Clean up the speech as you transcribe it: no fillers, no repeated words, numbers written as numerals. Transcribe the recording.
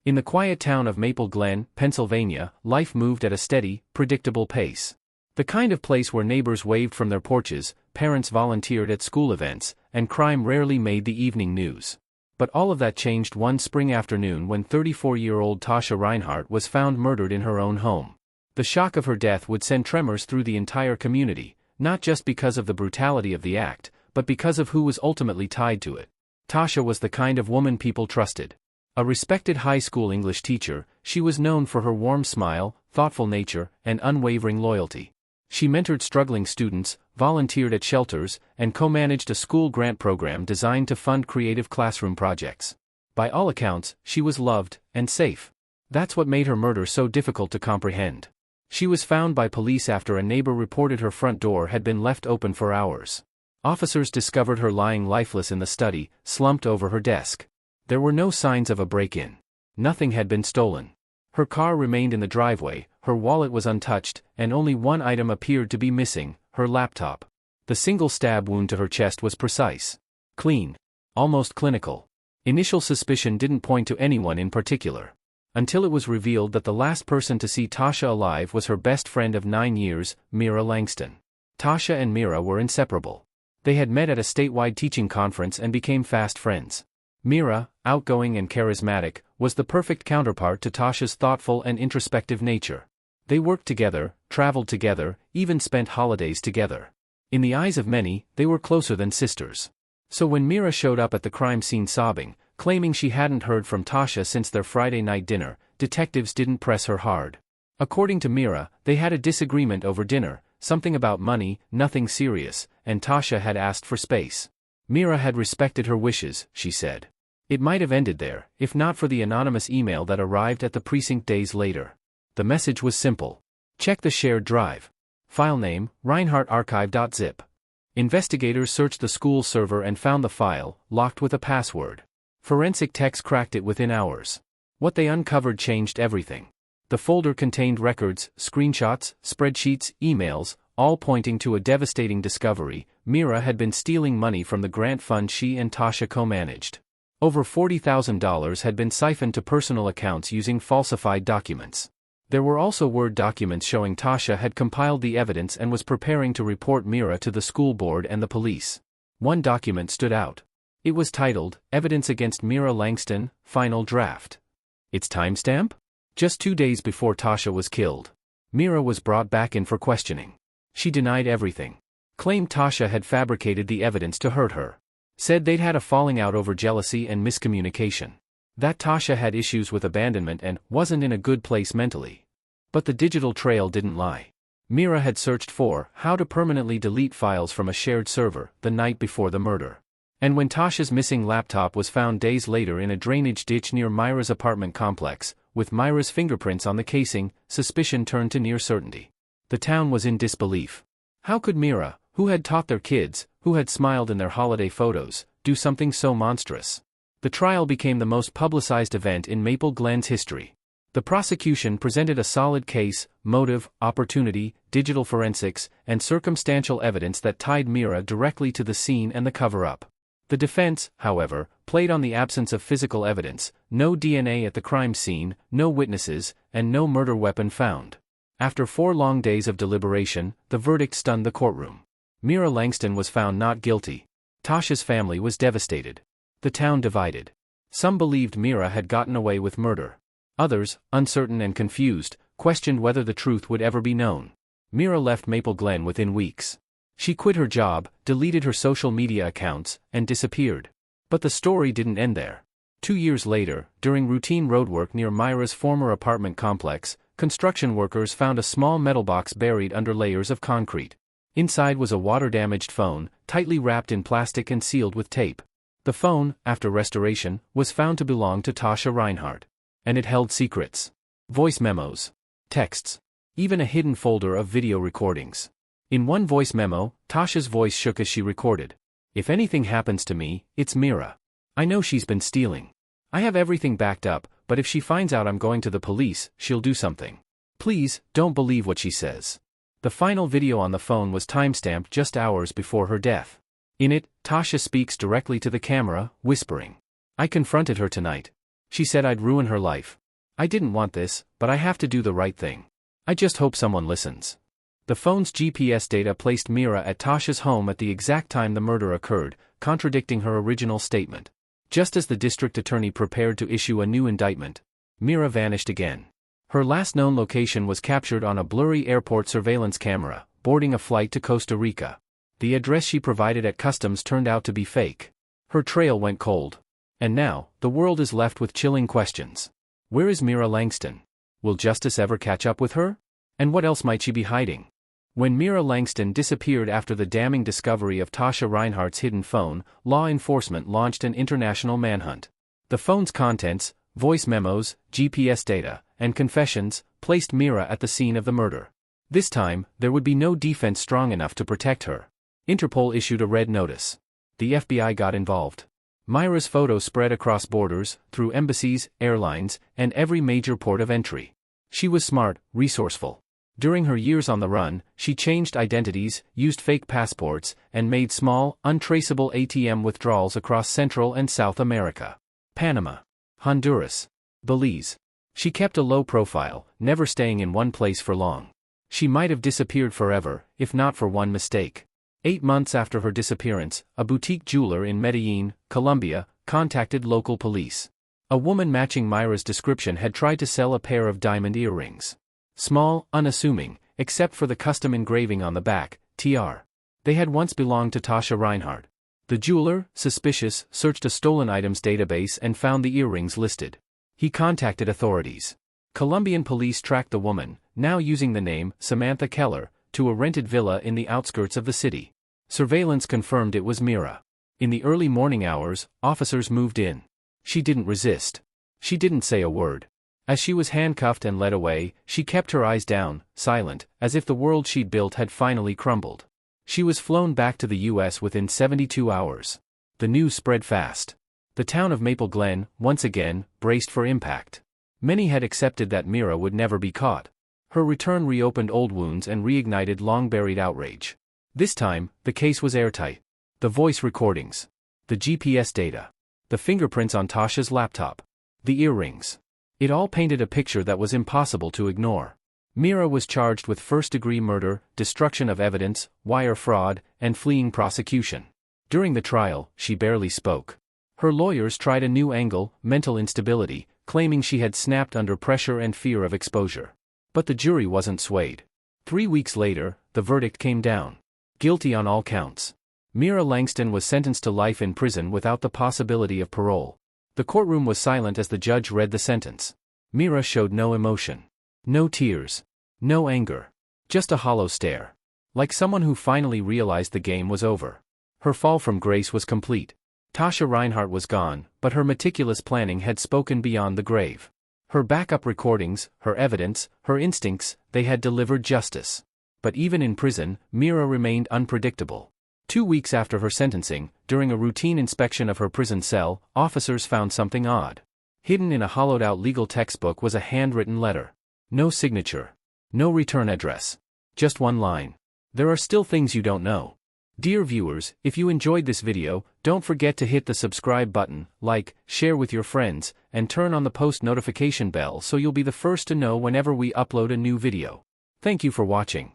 In the quiet town of Maple Glen, Pennsylvania, life moved at a steady, predictable pace. The kind of place where neighbors waved from their porches, parents volunteered at school events, and crime rarely made the evening news. But all of that changed one spring afternoon when 34-year-old Tasha Reinhart was found murdered in her own home. The shock of her death would send tremors through the entire community, not just because of the brutality of the act, but because of who was ultimately tied to it. Tasha was the kind of woman people trusted. A respected high school English teacher, she was known for her warm smile, thoughtful nature, and unwavering loyalty. She mentored struggling students, volunteered at shelters, and co-managed a school grant program designed to fund creative classroom projects. By all accounts, she was loved and safe. That's what made her murder so difficult to comprehend. She was found by police after a neighbor reported her front door had been left open for hours. Officers discovered her lying lifeless in the study, slumped over her desk. There were no signs of a break-in. Nothing had been stolen. Her car remained in the driveway, her wallet was untouched, and only one item appeared to be missing, her laptop. The single stab wound to her chest was precise. Clean. Almost clinical. Initial suspicion didn't point to anyone in particular. Until it was revealed that the last person to see Tasha alive was her best friend of 9 years, Mira Langston. Tasha and Mira were inseparable. They had met at a statewide teaching conference and became fast friends. Mira, outgoing and charismatic, was the perfect counterpart to Tasha's thoughtful and introspective nature. They worked together, traveled together, even spent holidays together. In the eyes of many, they were closer than sisters. So when Mira showed up at the crime scene sobbing, claiming she hadn't heard from Tasha since their Friday night dinner, detectives didn't press her hard. According to Mira, they had a disagreement over dinner, something about money, nothing serious, and Tasha had asked for space. Mira had respected her wishes, she said. It might have ended there, if not for the anonymous email that arrived at the precinct days later. The message was simple. Check the shared drive. File name, reinhartarchive.zip. Investigators searched the school server and found the file, locked with a password. Forensic techs cracked it within hours. What they uncovered changed everything. The folder contained records, screenshots, spreadsheets, emails, all pointing to a devastating discovery. Mira had been stealing money from the grant fund she and Tasha co-managed. Over $40,000 had been siphoned to personal accounts using falsified documents. There were also Word documents showing Tasha had compiled the evidence and was preparing to report Mira to the school board and the police. One document stood out. It was titled, Evidence Against Mira Langston, Final Draft. Its timestamp? Just 2 days before Tasha was killed. Mira was brought back in for questioning. She denied everything. Claimed Tasha had fabricated the evidence to hurt her. Said they'd had a falling out over jealousy and miscommunication. That Tasha had issues with abandonment and wasn't in a good place mentally. But the digital trail didn't lie. Mira had searched for how to permanently delete files from a shared server the night before the murder. And when Tasha's missing laptop was found days later in a drainage ditch near Mira's apartment complex, with Mira's fingerprints on the casing, suspicion turned to near certainty. The town was in disbelief. How could Mira, who had taught their kids, who had smiled in their holiday photos, do something so monstrous? The trial became the most publicized event in Maple Glen's history. The prosecution presented a solid case, motive, opportunity, digital forensics, and circumstantial evidence that tied Mira directly to the scene and the cover-up. The defense, however, played on the absence of physical evidence, no DNA at the crime scene, no witnesses, and no murder weapon found. After 4 long days of deliberation, the verdict stunned the courtroom. Mira Langston was found not guilty. Tasha's family was devastated. The town divided. Some believed Mira had gotten away with murder. Others, uncertain and confused, questioned whether the truth would ever be known. Mira left Maple Glen within weeks. She quit her job, deleted her social media accounts, and disappeared. But the story didn't end there. 2 years later, during routine roadwork near Mira's former apartment complex, construction workers found a small metal box buried under layers of concrete. Inside was a water-damaged phone, tightly wrapped in plastic and sealed with tape. The phone, after restoration, was found to belong to Tasha Reinhart. And it held secrets. Voice memos. Texts. Even a hidden folder of video recordings. In one voice memo, Tasha's voice shook as she recorded. If anything happens to me, it's Mira. I know she's been stealing. I have everything backed up, but if she finds out I'm going to the police, she'll do something. Please, don't believe what she says. The final video on the phone was timestamped just hours before her death. In it, Tasha speaks directly to the camera, whispering. I confronted her tonight. She said I'd ruin her life. I didn't want this, but I have to do the right thing. I just hope someone listens. The phone's GPS data placed Mira at Tasha's home at the exact time the murder occurred, contradicting her original statement. Just as the district attorney prepared to issue a new indictment, Mira vanished again. Her last known location was captured on a blurry airport surveillance camera, boarding a flight to Costa Rica. The address she provided at customs turned out to be fake. Her trail went cold. And now, the world is left with chilling questions. Where is Mira Langston? Will justice ever catch up with her? And what else might she be hiding? When Mira Langston disappeared after the damning discovery of Tasha Reinhart's hidden phone, law enforcement launched an international manhunt. The phone's contents, voice memos, GPS data, and confessions, placed Mira at the scene of the murder. This time, there would be no defense strong enough to protect her. Interpol issued a red notice. The FBI got involved. Mira's photo spread across borders, through embassies, airlines, and every major port of entry. She was smart, resourceful. During her years on the run, she changed identities, used fake passports, and made small, untraceable ATM withdrawals across Central and South America. Panama, Honduras, Belize. She kept a low profile, never staying in one place for long. She might have disappeared forever, if not for one mistake. 8 months after her disappearance, a boutique jeweler in Medellin, Colombia, contacted local police. A woman matching Mira's description had tried to sell a pair of diamond earrings. Small, unassuming, except for the custom engraving on the back, TR. They had once belonged to Tasha Reinhart. The jeweler, suspicious, searched a stolen items database and found the earrings listed. He contacted authorities. Colombian police tracked the woman, now using the name Samantha Keller, to a rented villa in the outskirts of the city. Surveillance confirmed it was Mira. In the early morning hours, officers moved in. She didn't resist. She didn't say a word. As she was handcuffed and led away, she kept her eyes down, silent, as if the world she'd built had finally crumbled. She was flown back to the U.S. within 72 hours. The news spread fast. The town of Maple Glen, once again, braced for impact. Many had accepted that Mira would never be caught. Her return reopened old wounds and reignited long-buried outrage. This time, the case was airtight. The voice recordings. The GPS data. The fingerprints on Tasha's laptop. The earrings. It all painted a picture that was impossible to ignore. Mira was charged with first-degree murder, destruction of evidence, wire fraud, and fleeing prosecution. During the trial, she barely spoke. Her lawyers tried a new angle, mental instability, claiming she had snapped under pressure and fear of exposure. But the jury wasn't swayed. 3 weeks later, the verdict came down. Guilty on all counts. Mira Langston was sentenced to life in prison without the possibility of parole. The courtroom was silent as the judge read the sentence. Mira showed no emotion. No tears. No anger. Just a hollow stare. Like someone who finally realized the game was over. Her fall from grace was complete. Tasha Reinhart was gone, but her meticulous planning had spoken beyond the grave. Her backup recordings, her evidence, her instincts, they had delivered justice. But even in prison, Mira remained unpredictable. 2 weeks after her sentencing, during a routine inspection of her prison cell, officers found something odd. Hidden in a hollowed-out legal textbook was a handwritten letter. No signature. No return address. Just one line. There are still things you don't know. Dear viewers, if you enjoyed this video, don't forget to hit the subscribe button, like, share with your friends, and turn on the post notification bell so you'll be the first to know whenever we upload a new video. Thank you for watching.